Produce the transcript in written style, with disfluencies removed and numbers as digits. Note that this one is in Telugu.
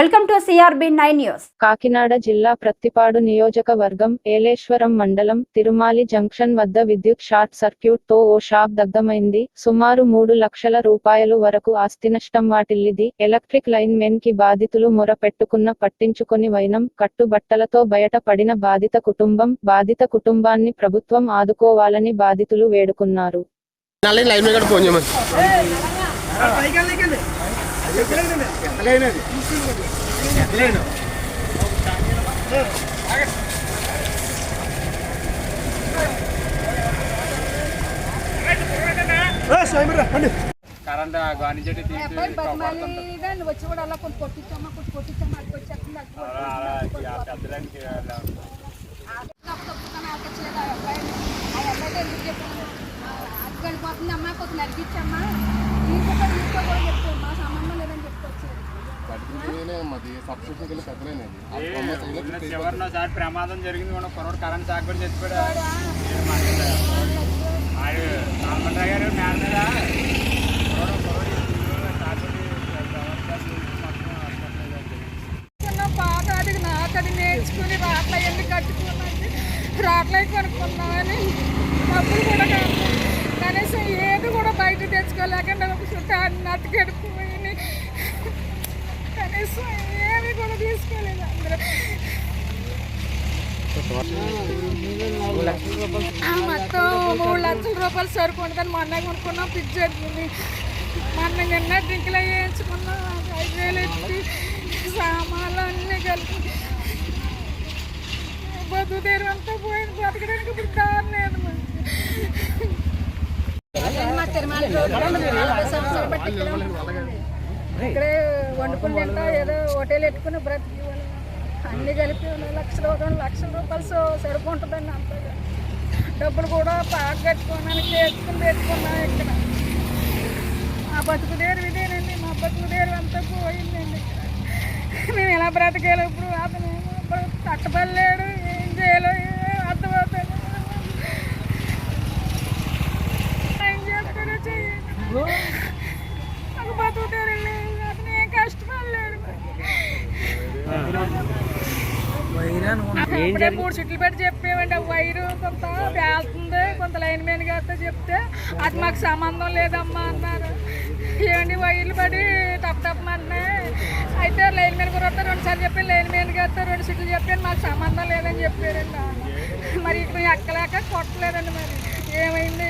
Welcome to CRB9 news. Kakinada జిల్లా ప్రత్తిపాడు నియోజకవర్గం ఏలేశ్వరం మండలం తిరుమాలి జంక్షన్ వద్ద విద్యుత్ షార్ట్ సర్క్యూట్ తో ఓ షాప్ దగ్ధమైంది. సుమారు 3 లక్షల రూపాయలు వరకు ఆస్తి నష్టం వాటిల్లింది. ఎలక్ట్రిక్ లైన్ మెన్ కి బాధితులు మొర పెట్టుకున్న పట్టించుకొని వైనం కట్టుబట్టలతో బయట పడిన బాధిత కుటుంబాన్ని ప్రభుత్వం ఆదుకోవాలని బాధితులు వేడుకున్నారు. కరెంట్ గానిచెట్టు వచ్చి కూడా అలా కొంచెం కొట్టించమ్మా అది వచ్చేస్తుంది అది వెళ్ళిపోతుంది అమ్మా కొంచెం నడిపించమ్మా ఇంకో కూడా చెప్తాను మా సంబంధం లేదని చెప్పుకొచ్చారు. చివరినోసారి ప్రమాదం జరిగింది కూడా కొరడు కరెంట్ షాక్ కూడా చచ్చిపోయాడు. నార్మల్ గారు మ్యాన్ మీద బాగా అది నాకు అది నేర్చుకుని రాట్ల ఎన్ని కట్టుకున్నాను రాట్లయి కొనుక్కున్నామని డబ్బులు కూడా కాదు కనీసం ఏది కూడా బయట తెచ్చుకోలేకుండా నట్టుకెడిపోయి కనీసం ఏమి కూడా తీసుకోలేదు అందరూ. మొత్తం 3 లక్షల రూపాయలు సరుకుంటుందని మొన్న కొనుక్కున్నాం. ఫ్రిడ్జ్ జరిగింది మొన్న నిన్న డ్రింకులు వేయించుకున్నాం. 5,000 ఎత్తి సామాన్లు అన్నీ కలిపి బతుదేరు అంతా పోయింది. బతకడానికి ఇప్పుడు దారి లేదు. ఇక్కడే వండుకుని తింటా ఏదో హోటల్ పెట్టుకుని బ్రతికి అన్నీ కలిపి 2 లక్షల రూపాయలు సరుకుంటుందండి. అంతగా డబ్బులు కూడా పాక కట్టుకోవడానికి పెట్టుకున్నాం. ఇక్కడ మా బతుకుదేరు ఇదేనండి. మా బతుకుదేరు అంతా పోయిందండి. మేము ఎలా బ్రతకాలి ఇప్పుడు? అతను తట్టబడలేడు. ఏం చేయాలో అర్థమవుతుంది. ఏం చేస్తాడో చెయ్యండి. నాకు బతుకుదేరు అతను ఏం కష్టపడలేడు. అప్పుడే 3 చుట్లు పెట్టి చెప్పేవండి. ఆ వైరు కొంత పేలుతుంది కొంత లైన్ మ్యాన్ గారితో చెప్తే అది మాకు సంబంధం లేదమ్మా అన్నారు. ఏమండి వైర్లు పడి తప్పమంటున్నాయి. అయితే లైన్ మ్యాన్ గారు 2 సార్లు చెప్పాను. లైన్ మ్యాన్ గారితో 2 చుట్లు చెప్పాను. మాకు సంబంధం లేదని చెప్పారండి. మరి ఇక్కడ ఎక్కలేక కొట్టలేదండి. మరి ఏమైంది?